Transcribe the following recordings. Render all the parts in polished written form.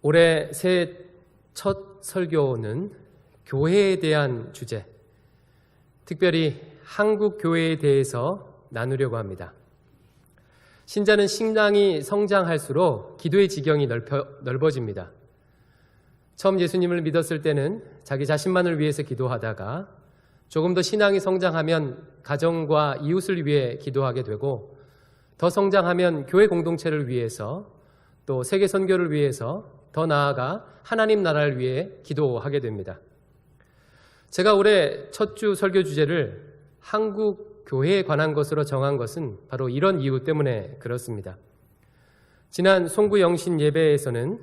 올해 새해 첫 설교는 교회에 대한 주제, 특별히 한국 교회에 대해서 나누려고 합니다. 신자는 신앙이 성장할수록 기도의 지경이 넓어집니다. 처음 예수님을 믿었을 때는 자기 자신만을 위해서 기도하다가 조금 더 신앙이 성장하면 가정과 이웃을 위해 기도하게 되고, 더 성장하면 교회 공동체를 위해서, 또 세계 선교를 위해서, 더 나아가 하나님 나라를 위해 기도하게 됩니다. 제가 올해 첫 주 설교 주제를 한국 교회에 관한 것으로 정한 것은 바로 이런 이유 때문에 그렇습니다. 지난 송구 영신 예배에서는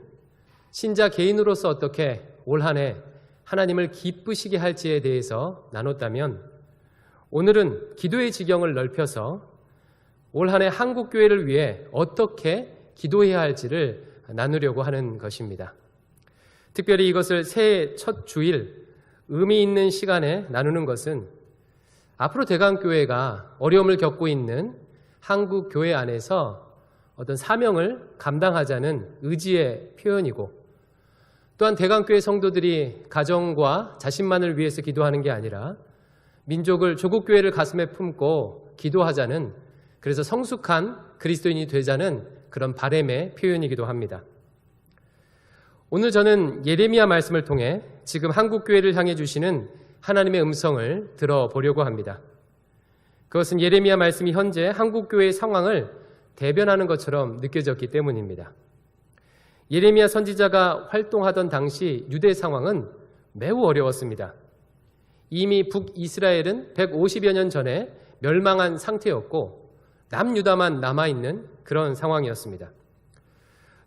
신자 개인으로서 어떻게 올 한 해 하나님을 기쁘시게 할지에 대해서 나눴다면, 오늘은 기도의 지경을 넓혀서 올 한 해 한국 교회를 위해 어떻게 기도해야 할지를 나누려고 하는 것입니다. 특별히 이것을 새해 첫 주일 의미 있는 시간에 나누는 것은 앞으로 대강교회가 어려움을 겪고 있는 한국 교회 안에서 어떤 사명을 감당하자는 의지의 표현이고, 또한 대강교회 성도들이 가정과 자신만을 위해서 기도하는 게 아니라 민족을, 조국교회를 가슴에 품고 기도하자는, 그래서 성숙한 그리스도인이 되자는 그런 바람의 표현이기도 합니다. 오늘 저는 예레미야 말씀을 통해 지금 한국교회를 향해 주시는 하나님의 음성을 들어보려고 합니다. 그것은 예레미야 말씀이 현재 한국교회의 상황을 대변하는 것처럼 느껴졌기 때문입니다. 예레미야 선지자가 활동하던 당시 유대 상황은 매우 어려웠습니다. 이미 북이스라엘은 150여 년 전에 멸망한 상태였고 남유다만 남아있는 그런 상황이었습니다.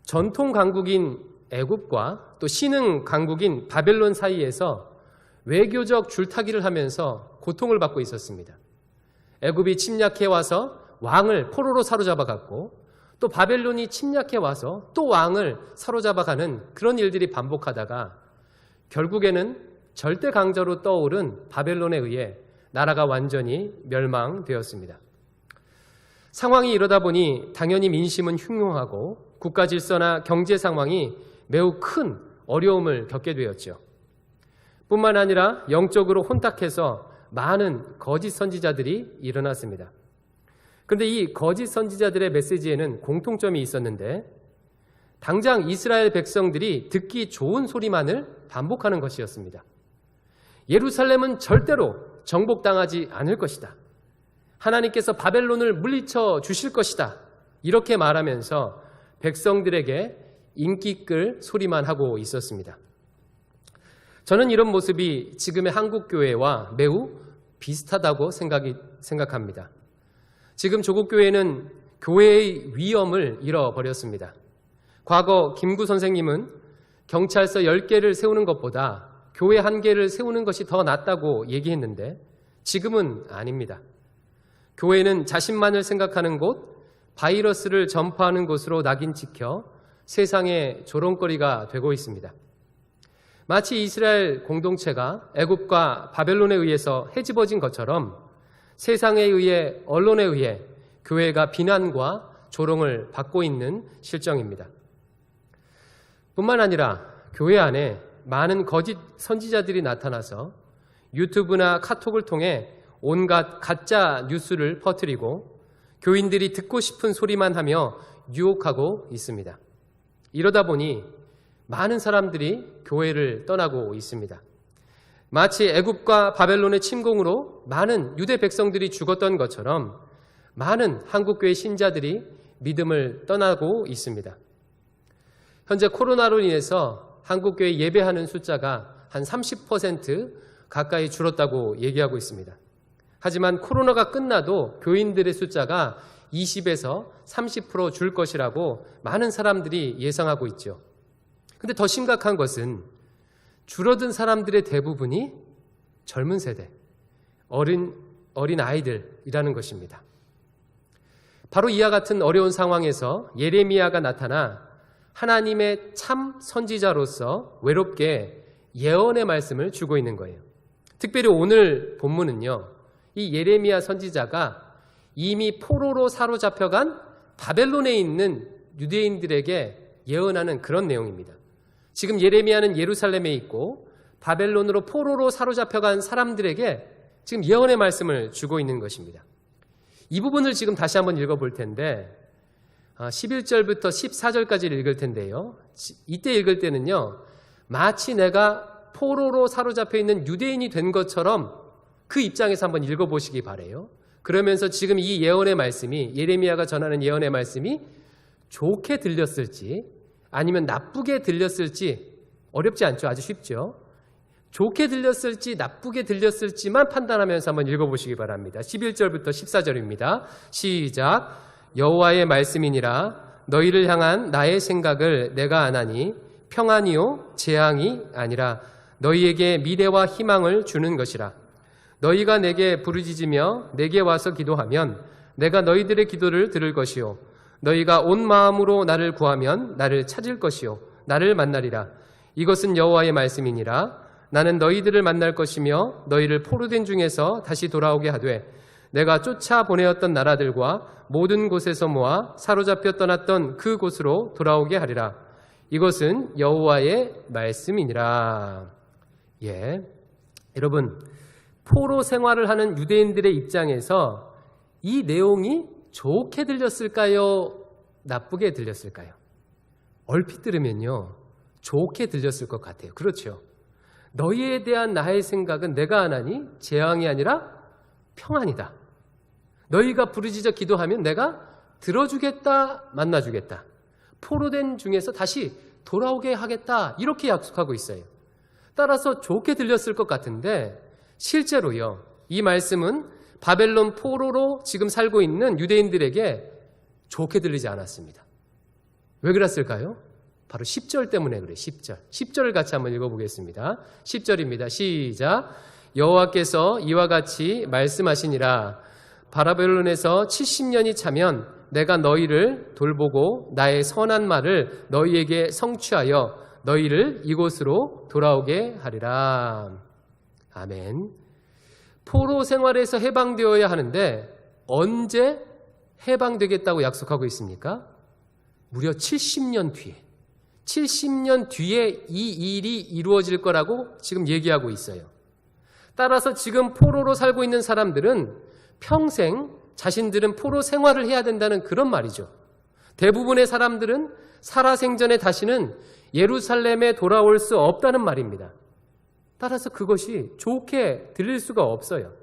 전통 강국인 애굽과 또 신흥 강국인 바벨론 사이에서 외교적 줄타기를 하면서 고통을 받고 있었습니다. 애굽이 침략해 와서 왕을 포로로 사로잡아갔고, 또 바벨론이 침략해 와서 또 왕을 사로잡아가는 그런 일들이 반복하다가 결국에는 절대 강자로 떠오른 바벨론에 의해 나라가 완전히 멸망되었습니다. 상황이 이러다 보니 당연히 민심은 흉흉하고 국가 질서나 경제 상황이 매우 큰 어려움을 겪게 되었죠. 뿐만 아니라 영적으로 혼탁해서 많은 거짓 선지자들이 일어났습니다. 그런데 이 거짓 선지자들의 메시지에는 공통점이 있었는데, 당장 이스라엘 백성들이 듣기 좋은 소리만을 반복하는 것이었습니다. 예루살렘은 절대로 정복당하지 않을 것이다. 하나님께서 바벨론을 물리쳐 주실 것이다. 이렇게 말하면서 백성들에게 인기 끌 소리만 하고 있었습니다. 저는 이런 모습이 지금의 한국교회와 매우 비슷하다고 생각합니다. 지금 조국교회는 교회의 위엄을 잃어버렸습니다. 과거 김구 선생님은 경찰서 10개를 세우는 것보다 교회 1개를 세우는 것이 더 낫다고 얘기했는데, 지금은 아닙니다. 교회는 자신만을 생각하는 곳, 바이러스를 전파하는 곳으로 낙인 찍혀 세상의 조롱거리가 되고 있습니다. 마치 이스라엘 공동체가 애굽과 바벨론에 의해서 헤집어진 것처럼 세상에 의해, 언론에 의해 교회가 비난과 조롱을 받고 있는 실정입니다. 뿐만 아니라 교회 안에 많은 거짓 선지자들이 나타나서 유튜브나 카톡을 통해 온갖 가짜 뉴스를 퍼뜨리고 교인들이 듣고 싶은 소리만 하며 유혹하고 있습니다. 이러다 보니 많은 사람들이 교회를 떠나고 있습니다. 마치 애굽과 바벨론의 침공으로 많은 유대 백성들이 죽었던 것처럼 많은 한국교회 신자들이 믿음을 떠나고 있습니다. 현재 코로나로 인해서 한국교회 예배하는 숫자가 한 30% 가까이 줄었다고 얘기하고 있습니다. 하지만 코로나가 끝나도 교인들의 숫자가 20에서 30% 줄 것이라고 많은 사람들이 예상하고 있죠. 근데 더 심각한 것은 줄어든 사람들의 대부분이 젊은 세대, 어린 아이들이라는 것입니다. 바로 이와 같은 어려운 상황에서 예레미야가 나타나 하나님의 참 선지자로서 외롭게 예언의 말씀을 주고 있는 거예요. 특별히 오늘 본문은요, 이 예레미야 선지자가 이미 포로로 사로잡혀간 바벨론에 있는 유대인들에게 예언하는 그런 내용입니다. 지금 예레미야는 예루살렘에 있고 바벨론으로 포로로 사로잡혀간 사람들에게 지금 예언의 말씀을 주고 있는 것입니다. 이 부분을 지금 다시 한번 읽어볼 텐데 11절부터 14절까지 읽을 텐데요. 이때 읽을 때는요. 마치 내가 포로로 사로잡혀 있는 유대인이 된 것처럼 그 입장에서 한번 읽어보시기 바라요. 그러면서 지금 이 예언의 말씀이 예레미야가 전하는 예언의 말씀이 좋게 들렸을지 아니면 나쁘게 들렸을지 어렵지 않죠. 아주 쉽죠. 좋게 들렸을지 나쁘게 들렸을지만 판단하면서 한번 읽어보시기 바랍니다. 11절부터 14절입니다. 시작. 여호와의 말씀이니라 너희를 향한 나의 생각을 내가 아나니 평안이요 재앙이 아니라 너희에게 미래와 희망을 주는 것이라. 너희가 내게 부르짖으며 내게 와서 기도하면 내가 너희들의 기도를 들을 것이요 너희가 온 마음으로 나를 구하면 나를 찾을 것이요 나를 만나리라. 이것은 여호와의 말씀이니라. 나는 너희들을 만날 것이며 너희를 포로된 중에서 다시 돌아오게 하되 내가 쫓아 보내었던 나라들과 모든 곳에서 모아 사로잡혀 떠났던 그 곳으로 돌아오게 하리라. 이것은 여호와의 말씀이니라. 예, 여러분 포로 생활을 하는 유대인들의 입장에서 이 내용이 좋게 들렸을까요? 나쁘게 들렸을까요? 얼핏 들으면요 좋게 들렸을 것 같아요. 그렇죠. 너희에 대한 나의 생각은 내가 아나니 재앙이 아니라 평안이다. 너희가 부르짖어 기도하면 내가 들어주겠다, 만나주겠다. 포로된 중에서 다시 돌아오게 하겠다. 이렇게 약속하고 있어요. 따라서 좋게 들렸을 것 같은데 실제로요. 이 말씀은 바벨론 포로로 지금 살고 있는 유대인들에게 좋게 들리지 않았습니다. 왜 그랬을까요? 바로 10절 때문에 그래요. 10절. 10절을 같이 한번 읽어보겠습니다. 10절입니다. 시작. 여호와께서 이와 같이 말씀하시니라. 바벨론에서 70년이 차면 내가 너희를 돌보고 나의 선한 말을 너희에게 성취하여 너희를 이곳으로 돌아오게 하리라. 아멘. 포로 생활에서 해방되어야 하는데 언제 해방되겠다고 약속하고 있습니까? 무려 70년 뒤에. 70년 뒤에 이 일이 이루어질 거라고 지금 얘기하고 있어요. 따라서 지금 포로로 살고 있는 사람들은 평생 자신들은 포로 생활을 해야 된다는 그런 말이죠. 대부분의 사람들은 살아생전에 다시는 예루살렘에 돌아올 수 없다는 말입니다. 따라서 그것이 좋게 들릴 수가 없어요.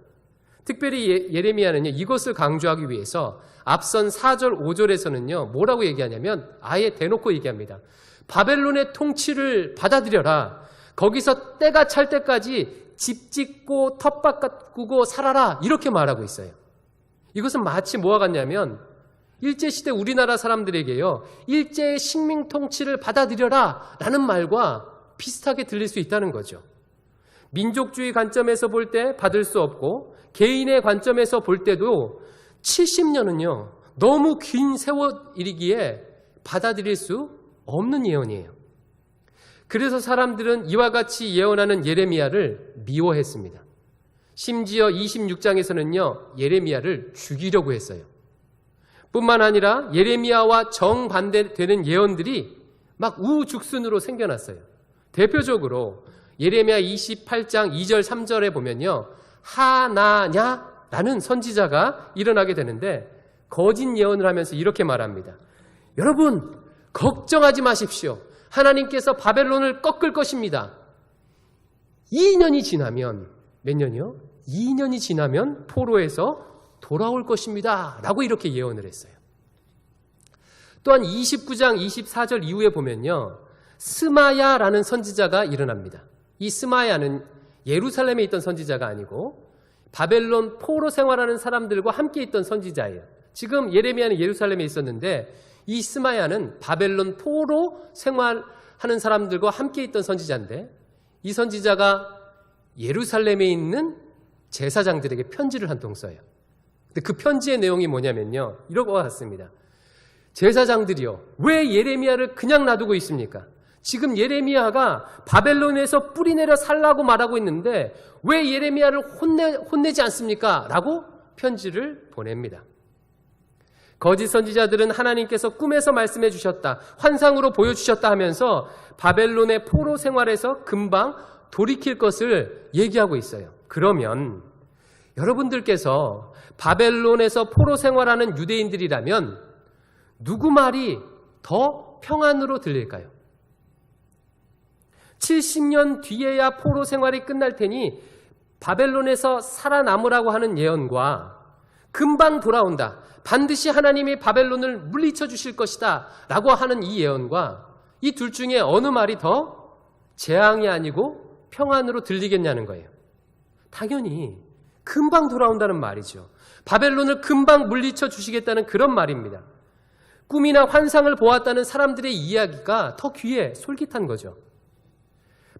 특별히 예레미야는요, 이것을 강조하기 위해서 앞선 4절, 5절에서는요, 뭐라고 얘기하냐면 아예 대놓고 얘기합니다. 바벨론의 통치를 받아들여라. 거기서 때가 찰 때까지 집 짓고 텃밭 가꾸고 살아라. 이렇게 말하고 있어요. 이것은 마치 뭐와 같냐면 일제시대 우리나라 사람들에게요, 일제의 식민 통치를 받아들여라 라는 말과 비슷하게 들릴 수 있다는 거죠. 민족주의 관점에서 볼 때 받을 수 없고 개인의 관점에서 볼 때도 70년은요 너무 긴 세월이기에 받아들일 수 없는 예언이에요. 그래서 사람들은 이와 같이 예언하는 예레미야를 미워했습니다. 심지어 26장에서는요 예레미야를 죽이려고 했어요. 뿐만 아니라 예레미야와 정반대되는 예언들이 막 우후죽순으로 생겨났어요. 대표적으로 예레미야 28장 2절 3절에 보면요 하나냐라는 선지자가 일어나게 되는데 거짓 예언을 하면서 이렇게 말합니다. 여러분 걱정하지 마십시오. 하나님께서 바벨론을 꺾을 것입니다. 2년이 지나면 몇 년이요? 2년이 지나면 포로에서 돌아올 것입니다. 라고 이렇게 예언을 했어요. 또한 29장 24절 이후에 보면요 스마야라는 선지자가 일어납니다. 이 스마야는 예루살렘에 있던 선지자가 아니고 바벨론 포로 생활하는 사람들과 함께 있던 선지자예요. 지금 예레미야는 예루살렘에 있었는데 이 스마야는 바벨론 포로 생활하는 사람들과 함께 있던 선지자인데 이 선지자가 예루살렘에 있는 제사장들에게 편지를 한 통 써요. 근데 그 편지의 내용이 뭐냐면요 이런 것 같습니다. 제사장들이요 왜 예레미야를 그냥 놔두고 있습니까? 지금 예레미야가 바벨론에서 뿌리내려 살라고 말하고 있는데 왜 예레미야를 혼내지 않습니까? 라고 편지를 보냅니다. 거짓 선지자들은 하나님께서 꿈에서 말씀해 주셨다, 환상으로 보여주셨다 하면서 바벨론의 포로 생활에서 금방 돌이킬 것을 얘기하고 있어요. 그러면 여러분들께서 바벨론에서 포로 생활하는 유대인들이라면 누구 말이 더 평안으로 들릴까요? 70년 뒤에야 포로 생활이 끝날 테니 바벨론에서 살아남으라고 하는 예언과 금방 돌아온다, 반드시 하나님이 바벨론을 물리쳐 주실 것이다 라고 하는 이 예언과 이 둘 중에 어느 말이 더 재앙이 아니고 평안으로 들리겠냐는 거예요. 당연히 금방 돌아온다는 말이죠. 바벨론을 금방 물리쳐 주시겠다는 그런 말입니다. 꿈이나 환상을 보았다는 사람들의 이야기가 더 귀에 솔깃한 거죠.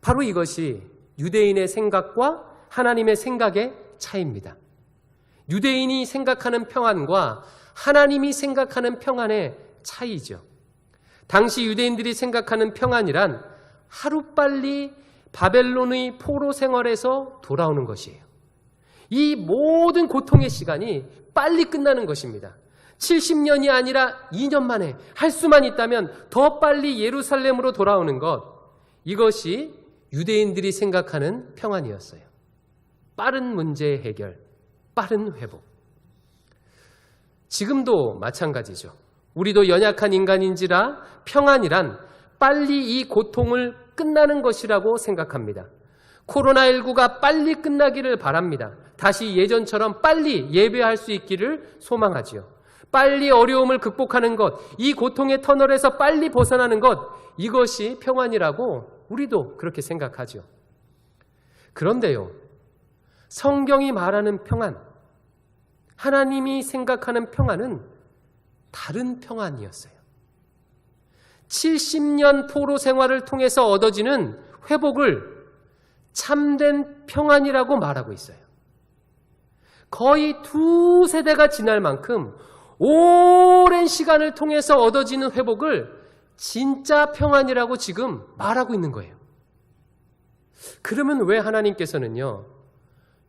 바로 이것이 유대인의 생각과 하나님의 생각의 차이입니다. 유대인이 생각하는 평안과 하나님이 생각하는 평안의 차이죠. 당시 유대인들이 생각하는 평안이란 하루빨리 바벨론의 포로 생활에서 돌아오는 것이에요. 이 모든 고통의 시간이 빨리 끝나는 것입니다. 70년이 아니라 2년 만에 할 수만 있다면 더 빨리 예루살렘으로 돌아오는 것, 이것이 유대인들이 생각하는 평안이었어요. 빠른 문제 해결, 빠른 회복. 지금도 마찬가지죠. 우리도 연약한 인간인지라 평안이란 빨리 이 고통을 끝나는 것이라고 생각합니다. 코로나19가 빨리 끝나기를 바랍니다. 다시 예전처럼 빨리 예배할 수 있기를 소망하지요. 빨리 어려움을 극복하는 것, 이 고통의 터널에서 빨리 벗어나는 것, 이것이 평안이라고 우리도 그렇게 생각하죠. 그런데요, 성경이 말하는 평안, 하나님이 생각하는 평안은 다른 평안이었어요. 70년 포로 생활을 통해서 얻어지는 회복을 참된 평안이라고 말하고 있어요. 거의 2세대가 지날 만큼 오랜 시간을 통해서 얻어지는 회복을 진짜 평안이라고 지금 말하고 있는 거예요. 그러면 왜 하나님께서는요,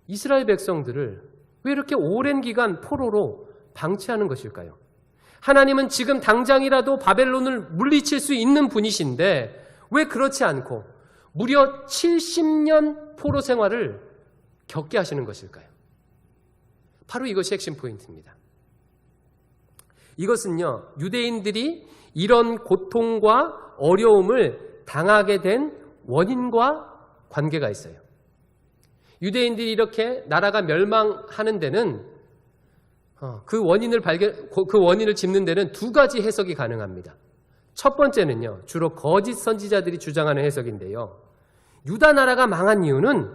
이스라엘 백성들을 왜 이렇게 오랜 기간 포로로 방치하는 것일까요? 하나님은 지금 당장이라도 바벨론을 물리칠 수 있는 분이신데 왜 그렇지 않고 무려 70년 포로 생활을 겪게 하시는 것일까요? 바로 이것이 핵심 포인트입니다. 이것은요, 유대인들이 이런 고통과 어려움을 당하게 된 원인과 관계가 있어요. 유대인들이 이렇게 나라가 멸망하는 데는 그 원인을 짚는 데는 두 가지 해석이 가능합니다. 첫 번째는요, 주로 거짓 선지자들이 주장하는 해석인데요. 유다 나라가 망한 이유는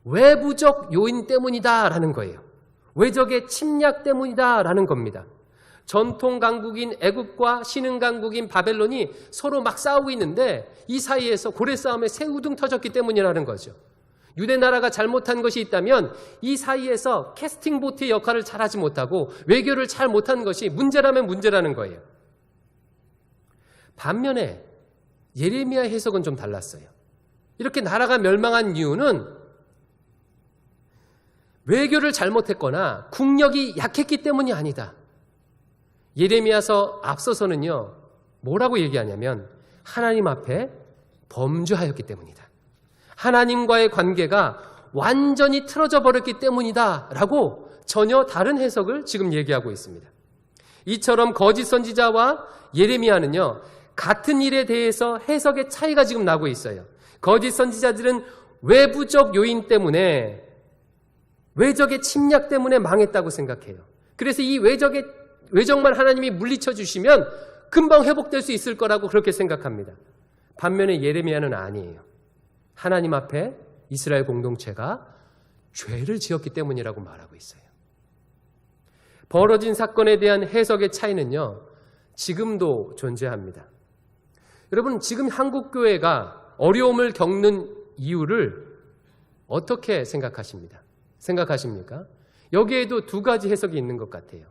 외부적 요인 때문이다라는 거예요. 외적의 침략 때문이다라는 겁니다. 전통 강국인 애굽과 신흥 강국인 바벨론이 서로 막 싸우고 있는데 이 사이에서 고래 싸움에 새우등 터졌기 때문이라는 거죠. 유대 나라가 잘못한 것이 있다면 이 사이에서 캐스팅 보트의 역할을 잘하지 못하고 외교를 잘 못한 것이 문제라면 문제라는 거예요. 반면에 예레미야 해석은 좀 달랐어요. 이렇게 나라가 멸망한 이유는 외교를 잘못했거나 국력이 약했기 때문이 아니다. 예레미야서 앞서서는요, 뭐라고 얘기하냐면 하나님 앞에 범죄하였기 때문이다. 하나님과의 관계가 완전히 틀어져 버렸기 때문이다 라고 전혀 다른 해석을 지금 얘기하고 있습니다. 이처럼 거짓 선지자와 예레미야는요, 같은 일에 대해서 해석의 차이가 지금 나고 있어요. 거짓 선지자들은 외부적 요인 때문에, 외적의 침략 때문에 망했다고 생각해요. 그래서 이 외적만 하나님이 물리쳐 주시면 금방 회복될 수 있을 거라고 그렇게 생각합니다. 반면에 예레미야는 아니에요. 하나님 앞에 이스라엘 공동체가 죄를 지었기 때문이라고 말하고 있어요. 벌어진 사건에 대한 해석의 차이는요, 지금도 존재합니다. 여러분, 지금 한국교회가 어려움을 겪는 이유를 어떻게 생각하십니까? 여기에도 두 가지 해석이 있는 것 같아요.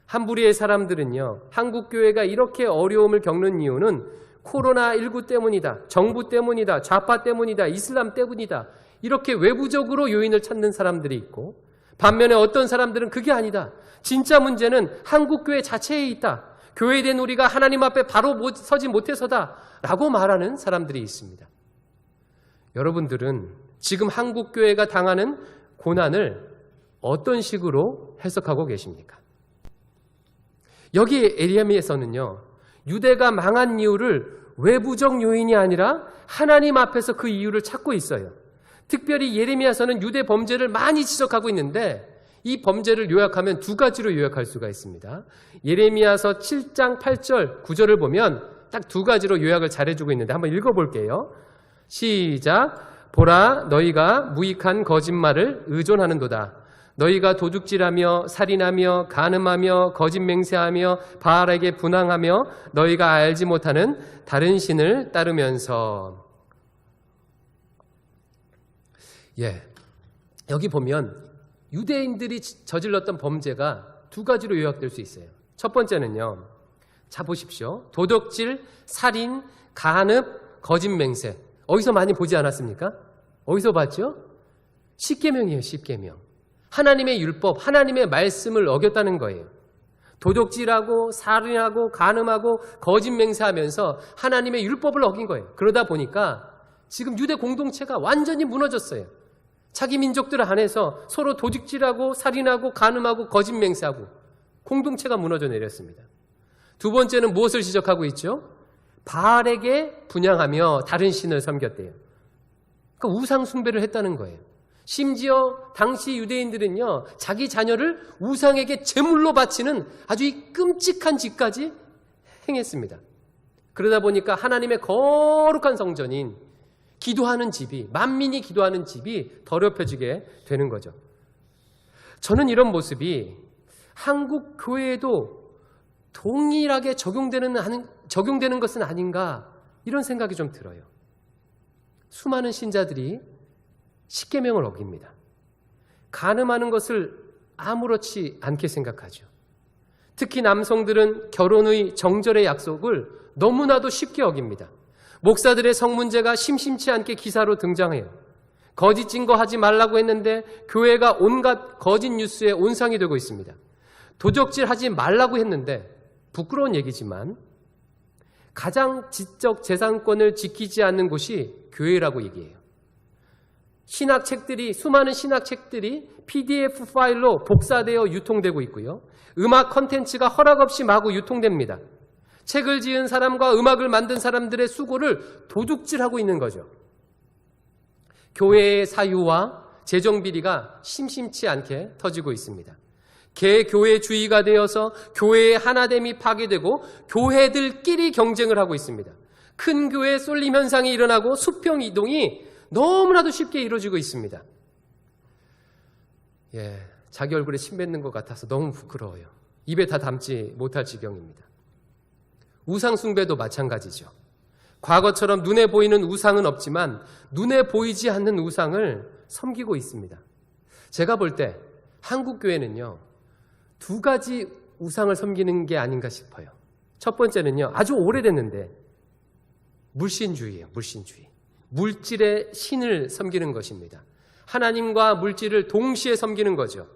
한 부리의 사람들은요, 한국교회가 이렇게 어려움을 겪는 이유는 코로나19 때문이다, 정부 때문이다, 좌파 때문이다, 이슬람 때문이다, 이렇게 외부적으로 요인을 찾는 사람들이 있고, 반면에 어떤 사람들은 그게 아니다. 진짜 문제는 한국교회 자체에 있다. 교회에 대한 우리가 하나님 앞에 바로 서지 못해서다 라고 말하는 사람들이 있습니다. 여러분들은 지금 한국교회가 당하는 고난을 어떤 식으로 해석하고 계십니까? 여기 에레미야에서는요, 유대가 망한 이유를 외부적 요인이 아니라 하나님 앞에서 그 이유를 찾고 있어요. 특별히 예레미야서는 유대 범죄를 많이 지적하고 있는데 이 범죄를 요약하면 두 가지로 요약할 수가 있습니다. 예레미야서 7장 8절 9절을 보면 딱 두 가지로 요약을 잘해주고 있는데 한번 읽어볼게요. 시작. 보라, 너희가 무익한 거짓말을 의존하는도다. 너희가 도둑질하며 살인하며 간음하며 거짓 맹세하며 바알에게 분향하며 너희가 알지 못하는 다른 신을 따르면서. 여기 보면 유대인들이 저질렀던 범죄가 두 가지로 요약될 수 있어요. 첫 번째는요, 자 보십시오. 도둑질, 살인, 간음, 거짓 맹세. 어디서 많이 보지 않았습니까? 어디서 봤죠? 십계명이에요. 십계명. 하나님의 율법, 하나님의 말씀을 어겼다는 거예요. 도둑질하고 살인하고 간음하고 거짓 맹세하면서 하나님의 율법을 어긴 거예요. 그러다 보니까 지금 유대 공동체가 완전히 무너졌어요. 자기 민족들 안에서 서로 도둑질하고 살인하고 간음하고 거짓 맹세하고 공동체가 무너져 내렸습니다. 두 번째는 무엇을 지적하고 있죠? 바알에게 분향하며 다른 신을 섬겼대요. 그러니까 우상 숭배를 했다는 거예요. 심지어 당시 유대인들은요, 자기 자녀를 우상에게 제물로 바치는 아주 끔찍한 짓까지 행했습니다. 그러다 보니까 하나님의 거룩한 성전인 기도하는 집이, 만민이 기도하는 집이 더럽혀지게 되는 거죠. 저는 이런 모습이 한국 교회에도 동일하게 적용되는 것은 아닌가, 이런 생각이 좀 들어요. 수많은 신자들이 십계명을 어깁니다. 간음하는 것을 아무렇지 않게 생각하죠. 특히 남성들은 결혼의 정절의 약속을 너무나도 쉽게 어깁니다. 목사들의 성문제가 심심치 않게 기사로 등장해요. 거짓 증거하지 말라고 했는데 교회가 온갖 거짓 뉴스에 온상이 되고 있습니다. 도적질하지 말라고 했는데 부끄러운 얘기지만 가장 지적 재산권을 지키지 않는 곳이 교회라고 얘기해요. 신학책들이, 수많은 신학책들이 PDF 파일로 복사되어 유통되고 있고요. 음악 콘텐츠가 허락 없이 마구 유통됩니다. 책을 지은 사람과 음악을 만든 사람들의 수고를 도둑질하고 있는 거죠. 교회의 사유와 재정비리가 심심치 않게 터지고 있습니다. 개교회주의가 되어서 교회의 하나됨이 파괴되고 교회들끼리 경쟁을 하고 있습니다. 큰 교회 쏠림 현상이 일어나고 수평 이동이 너무나도 쉽게 이루어지고 있습니다. 자기 얼굴에 침 뱉는 것 같아서 너무 부끄러워요. 입에 다 담지 못할 지경입니다. 우상 숭배도 마찬가지죠. 과거처럼 눈에 보이는 우상은 없지만 눈에 보이지 않는 우상을 섬기고 있습니다. 제가 볼 때 한국 교회는요, 두 가지 우상을 섬기는 게 아닌가 싶어요. 첫 번째는요, 아주 오래됐는데 물신주의예요. 물신주의. 물질의 신을 섬기는 것입니다. 하나님과 물질을 동시에 섬기는 거죠.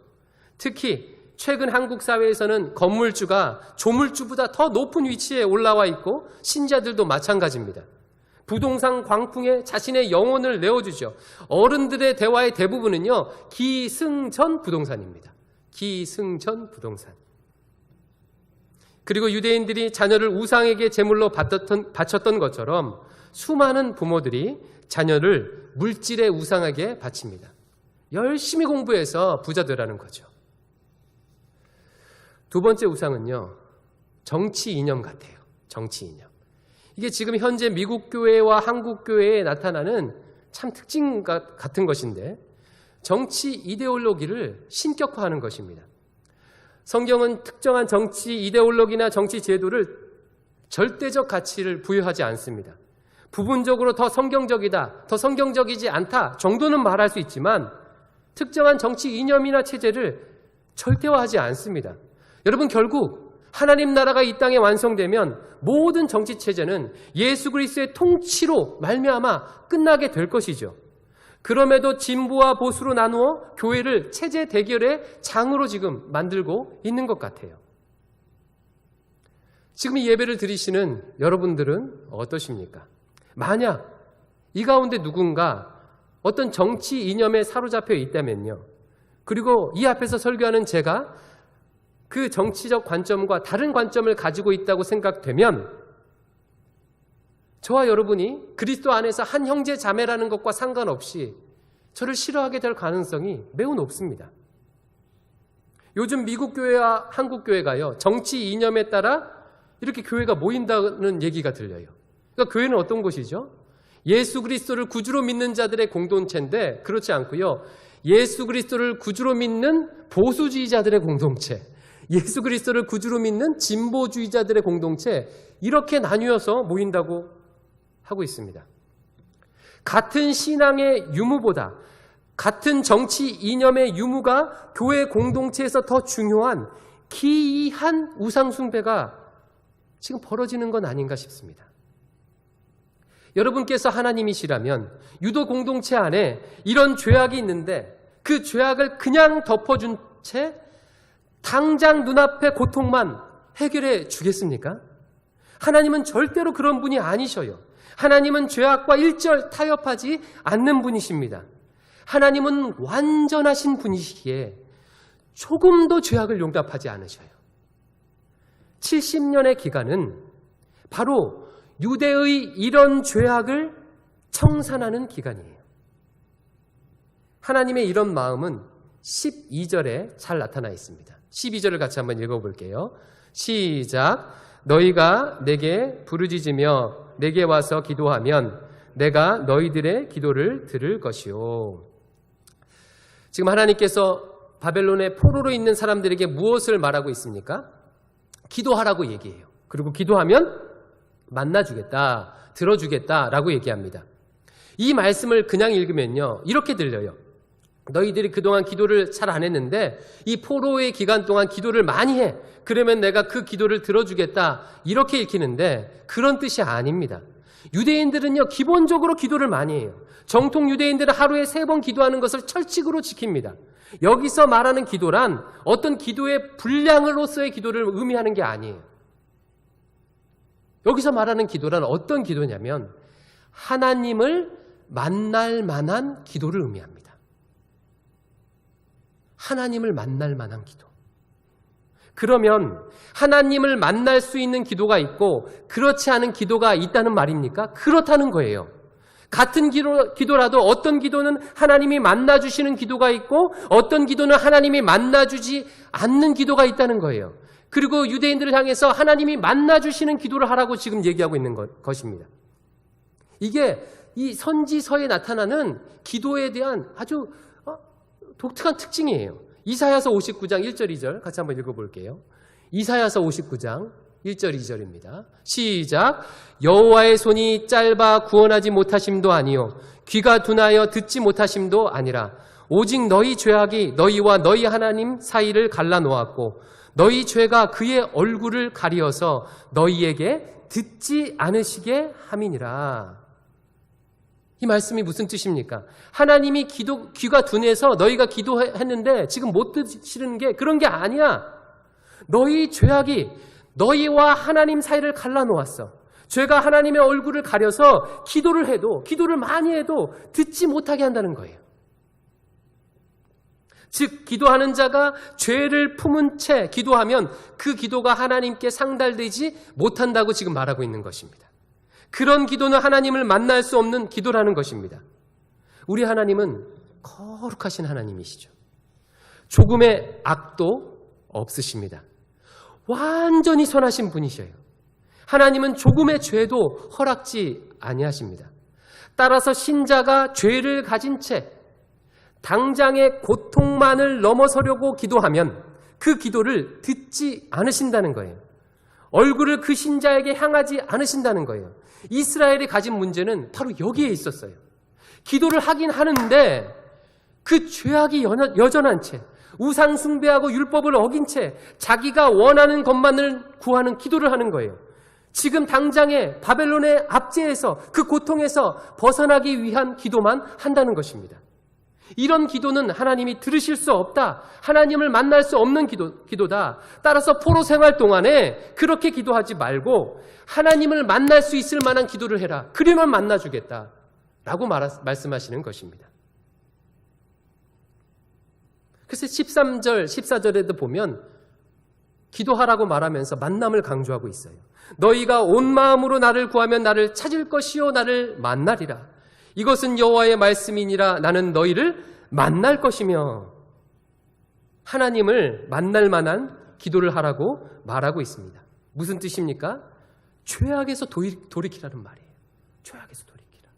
특히 최근 한국 사회에서는 건물주가 조물주보다 더 높은 위치에 올라와 있고 신자들도 마찬가지입니다. 부동산 광풍에 자신의 영혼을 내어주죠. 어른들의 대화의 대부분은요, 기승전 부동산입니다. 기승전 부동산. 그리고 유대인들이 자녀를 우상에게 제물로 바쳤던 것처럼 수많은 부모들이 자녀를 물질의 우상에게 바칩니다. 열심히 공부해서 부자 되라는 거죠. 두 번째 우상은요, 정치 이념 같아요. 정치 이념. 이게 지금 현재 미국 교회와 한국 교회에 나타나는 참 특징 같은 것인데, 정치 이데올로기를 신격화하는 것입니다. 성경은 특정한 정치 이데올로기나 정치 제도를 절대적 가치를 부여하지 않습니다. 부분적으로 더 성경적이다, 더 성경적이지 않다 정도는 말할 수 있지만 특정한 정치 이념이나 체제를 절대화하지 않습니다. 여러분, 결국 하나님 나라가 이 땅에 완성되면 모든 정치 체제는 예수 그리스도의 통치로 말미암아 끝나게 될 것이죠. 그럼에도 진보와 보수로 나누어 교회를 체제 대결의 장으로 지금 만들고 있는 것 같아요. 지금 이 예배를 드리시는 여러분들은 어떠십니까? 만약 이 가운데 누군가 어떤 정치 이념에 사로잡혀 있다면요. 그리고 이 앞에서 설교하는 제가 그 정치적 관점과 다른 관점을 가지고 있다고 생각되면 저와 여러분이 그리스도 안에서 한 형제 자매라는 것과 상관없이 저를 싫어하게 될 가능성이 매우 높습니다. 요즘 미국 교회와 한국 교회가요, 정치 이념에 따라 이렇게 교회가 모인다는 얘기가 들려요. 그러니까 교회는 어떤 곳이죠? 예수 그리스도를 구주로 믿는 자들의 공동체인데 그렇지 않고요. 예수 그리스도를 구주로 믿는 보수주의자들의 공동체, 예수 그리스도를 구주로 믿는 진보주의자들의 공동체, 이렇게 나뉘어서 모인다고 하고 있습니다. 같은 신앙의 유무보다 같은 정치 이념의 유무가 교회 공동체에서 더 중요한 기이한 우상숭배가 지금 벌어지는 건 아닌가 싶습니다. 여러분께서 하나님이시라면 유도 공동체 안에 이런 죄악이 있는데 그 죄악을 그냥 덮어준 채 당장 눈앞의 고통만 해결해 주겠습니까? 하나님은 절대로 그런 분이 아니셔요. 하나님은 죄악과 일절 타협하지 않는 분이십니다. 하나님은 완전하신 분이시기에 조금도 죄악을 용납하지 않으셔요. 70년의 기간은 바로 유대의 이런 죄악을 청산하는 기간이에요. 하나님의 이런 마음은 12절에 잘 나타나 있습니다. 12절을 같이 한번 읽어볼게요. 시작. 너희가 내게 부르짖으며 내게 와서 기도하면 내가 너희들의 기도를 들을 것이요. 지금 하나님께서 바벨론의 포로로 있는 사람들에게 무엇을 말하고 있습니까? 기도하라고 얘기해요. 그리고 기도하면 만나주겠다, 들어주겠다라고 얘기합니다. 이 말씀을 그냥 읽으면요, 이렇게 들려요. 너희들이 그동안 기도를 잘 안 했는데 이 포로의 기간 동안 기도를 많이 해. 그러면 내가 그 기도를 들어주겠다. 이렇게 읽히는데 그런 뜻이 아닙니다. 유대인들은요, 기본적으로 기도를 많이 해요. 정통 유대인들은 하루에 3번 기도하는 것을 철칙으로 지킵니다. 여기서 말하는 기도란 어떤 기도의 분량으로서의 기도를 의미하는 게 아니에요. 여기서 말하는 기도란 어떤 기도냐면 하나님을 만날 만한 기도를 의미합니다. 하나님을 만날 만한 기도. 그러면 하나님을 만날 수 있는 기도가 있고 그렇지 않은 기도가 있다는 말입니까? 그렇다는 거예요. 같은 기도라도 어떤 기도는 하나님이 만나주시는 기도가 있고 어떤 기도는 하나님이 만나주지 않는 기도가 있다는 거예요. 그리고 유대인들을 향해서 하나님이 만나주시는 기도를 하라고 지금 얘기하고 있는 것입니다. 이게 이 선지서에 나타나는 기도에 대한 아주 독특한 특징이에요. 이사야서 59장 1절 2절 같이 한번 읽어볼게요. 이사야서 59장 1절 2절입니다. 시작. 여호와의 손이 짧아 구원하지 못하심도 아니요 귀가 둔하여 듣지 못하심도 아니라 오직 너희 죄악이 너희와 너희 하나님 사이를 갈라놓았고 너희 죄가 그의 얼굴을 가리어서 너희에게 듣지 않으시게 함이니라. 이 말씀이 무슨 뜻입니까? 하나님이 귀가 둔해서 너희가 기도했는데 지금 못 드시는 게 그런 게 아니야. 너희 죄악이 너희와 하나님 사이를 갈라놓았어. 죄가 하나님의 얼굴을 가려서 기도를 많이 해도 듣지 못하게 한다는 거예요. 즉 기도하는 자가 죄를 품은 채 기도하면 그 기도가 하나님께 상달되지 못한다고 지금 말하고 있는 것입니다. 그런 기도는 하나님을 만날 수 없는 기도라는 것입니다. 우리 하나님은 거룩하신 하나님이시죠. 조금의 악도 없으십니다. 완전히 선하신 분이셔요. 하나님은 조금의 죄도 허락지 아니하십니다. 따라서 신자가 죄를 가진 채 당장의 고통만을 넘어서려고 기도하면 그 기도를 듣지 않으신다는 거예요. 얼굴을 그 신자에게 향하지 않으신다는 거예요. 이스라엘이 가진 문제는 바로 여기에 있었어요. 기도를 하긴 하는데 그 죄악이 여전한 채 우상 숭배하고 율법을 어긴 채 자기가 원하는 것만을 구하는 기도를 하는 거예요. 지금 당장에 바벨론의 압제에서 그 고통에서 벗어나기 위한 기도만 한다는 것입니다. 이런 기도는 하나님이 들으실 수 없다. 하나님을 만날 수 없는 기도다. 따라서 포로 생활 동안에 그렇게 기도하지 말고 하나님을 만날 수 있을 만한 기도를 해라. 그러면 만나주겠다. 라고 말씀하시는 것입니다. 그래서 13절, 14절에도 보면 기도하라고 말하면서 만남을 강조하고 있어요. 너희가 온 마음으로 나를 구하면 나를 찾을 것이요 나를 만나리라. 이것은 여호와의 말씀이니라. 나는 너희를 만날 것이며, 하나님을 만날 만한 기도를 하라고 말하고 있습니다. 무슨 뜻입니까? 죄악에서 돌이키라는 말이에요. 죄악에서 돌이키라.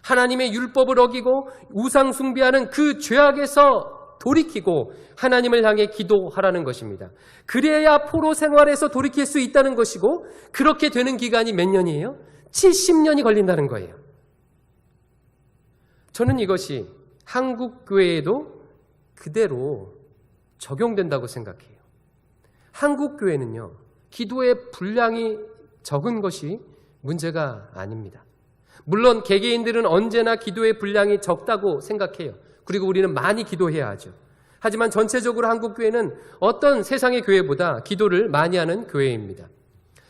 하나님의 율법을 어기고 우상 숭배하는 그 죄악에서 돌이키고 하나님을 향해 기도하라는 것입니다. 그래야 포로 생활에서 돌이킬 수 있다는 것이고, 그렇게 되는 기간이 몇 년이에요? 70년이 걸린다는 거예요. 저는 이것이 한국 교회에도 그대로 적용된다고 생각해요. 한국 교회는요, 기도의 분량이 적은 것이 문제가 아닙니다. 물론 개개인들은 언제나 기도의 분량이 적다고 생각해요. 그리고 우리는 많이 기도해야 하죠. 하지만 전체적으로 한국 교회는 어떤 세상의 교회보다 기도를 많이 하는 교회입니다.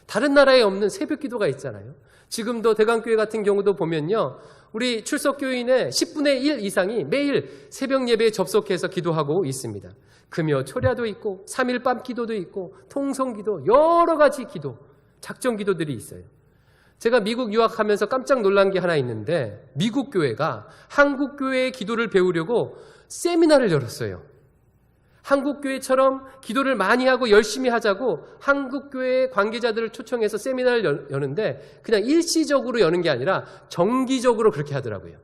다른 나라에 없는 새벽 기도가 있잖아요. 지금도 대강교회 같은 경우도 보면요, 우리 출석교인의 10분의 1 이상이 매일 새벽 예배에 접속해서 기도하고 있습니다. 금요 초려도 있고 3일 밤 기도도 있고 통성기도, 여러 가지 기도, 작정 기도들이 있어요. 제가 미국 유학하면서 깜짝 놀란 게 하나 있는데, 미국 교회가 한국 교회의 기도를 배우려고 세미나를 열었어요. 한국 교회처럼 기도를 많이 하고 열심히 하자고 한국 교회 관계자들을 초청해서 세미나를 여는데, 그냥 일시적으로 여는 게 아니라 정기적으로 그렇게 하더라고요.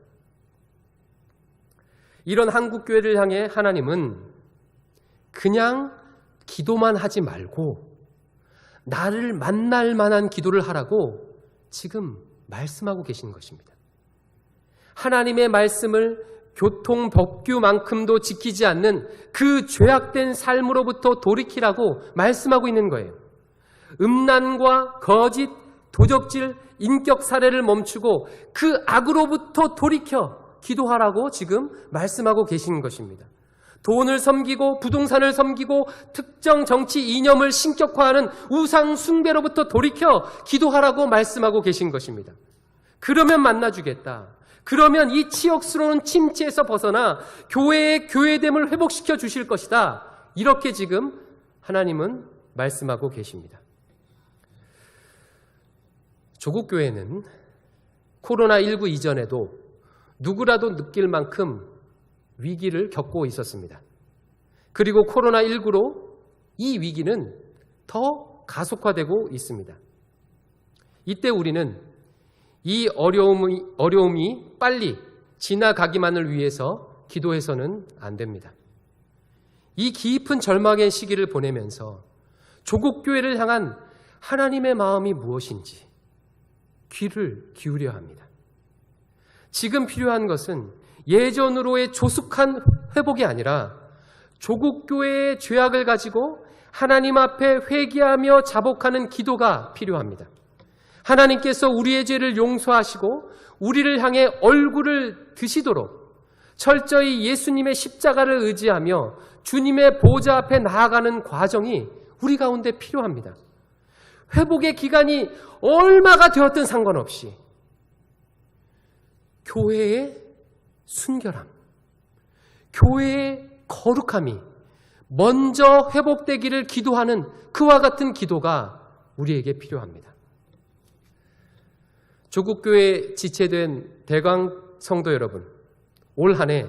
이런 한국 교회를 향해 하나님은 그냥 기도만 하지 말고 나를 만날 만한 기도를 하라고 지금 말씀하고 계신 것입니다. 하나님의 말씀을 교통법규만큼도 지키지 않는 그 죄악된 삶으로부터 돌이키라고 말씀하고 있는 거예요. 음란과 거짓, 도적질, 인격 살해를 멈추고 그 악으로부터 돌이켜 기도하라고 지금 말씀하고 계신 것입니다. 돈을 섬기고 부동산을 섬기고 특정 정치 이념을 신격화하는 우상 숭배로부터 돌이켜 기도하라고 말씀하고 계신 것입니다. 그러면 만나주겠다. 그러면 이 치욕스러운 침체에서 벗어나 교회의 교회됨을 회복시켜 주실 것이다. 이렇게 지금 하나님은 말씀하고 계십니다. 조국 교회는 코로나19 이전에도 누구라도 느낄 만큼 위기를 겪고 있었습니다. 그리고 코로나19로 이 위기는 더 가속화되고 있습니다. 이때 우리는 이 어려움이 빨리 지나가기만을 위해서 기도해서는 안 됩니다. 이 깊은 절망의 시기를 보내면서 조국 교회를 향한 하나님의 마음이 무엇인지 귀를 기울여야 합니다. 지금 필요한 것은 예전으로의 조숙한 회복이 아니라 조국 교회의 죄악을 가지고 하나님 앞에 회개하며 자복하는 기도가 필요합니다. 하나님께서 우리의 죄를 용서하시고 우리를 향해 얼굴을 드시도록 철저히 예수님의 십자가를 의지하며 주님의 보좌 앞에 나아가는 과정이 우리 가운데 필요합니다. 회복의 기간이 얼마가 되었든 상관없이 교회의 순결함, 교회의 거룩함이 먼저 회복되기를 기도하는 그와 같은 기도가 우리에게 필요합니다. 조국교회에 지체된 대강 성도 여러분, 올 한 해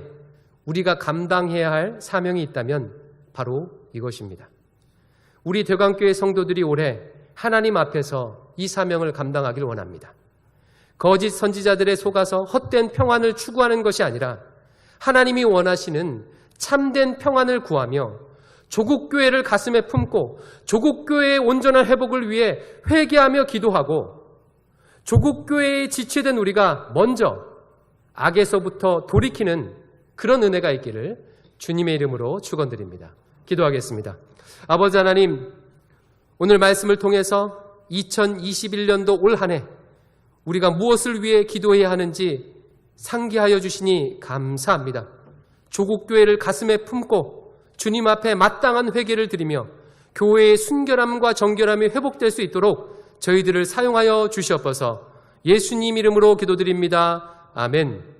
우리가 감당해야 할 사명이 있다면 바로 이것입니다. 우리 대강교회 성도들이 올해 하나님 앞에서 이 사명을 감당하길 원합니다. 거짓 선지자들에 속아서 헛된 평안을 추구하는 것이 아니라 하나님이 원하시는 참된 평안을 구하며 조국교회를 가슴에 품고 조국교회의 온전한 회복을 위해 회개하며 기도하고 조국교회에 지체된 우리가 먼저 악에서부터 돌이키는 그런 은혜가 있기를 주님의 이름으로 축원드립니다. 기도하겠습니다. 아버지 하나님, 오늘 말씀을 통해서 2021년도 올 한 해 우리가 무엇을 위해 기도해야 하는지 상기하여 주시니 감사합니다. 조국교회를 가슴에 품고 주님 앞에 마땅한 회개를 드리며 교회의 순결함과 정결함이 회복될 수 있도록 저희들을 사용하여 주시옵소서. 예수님 이름으로 기도드립니다. 아멘.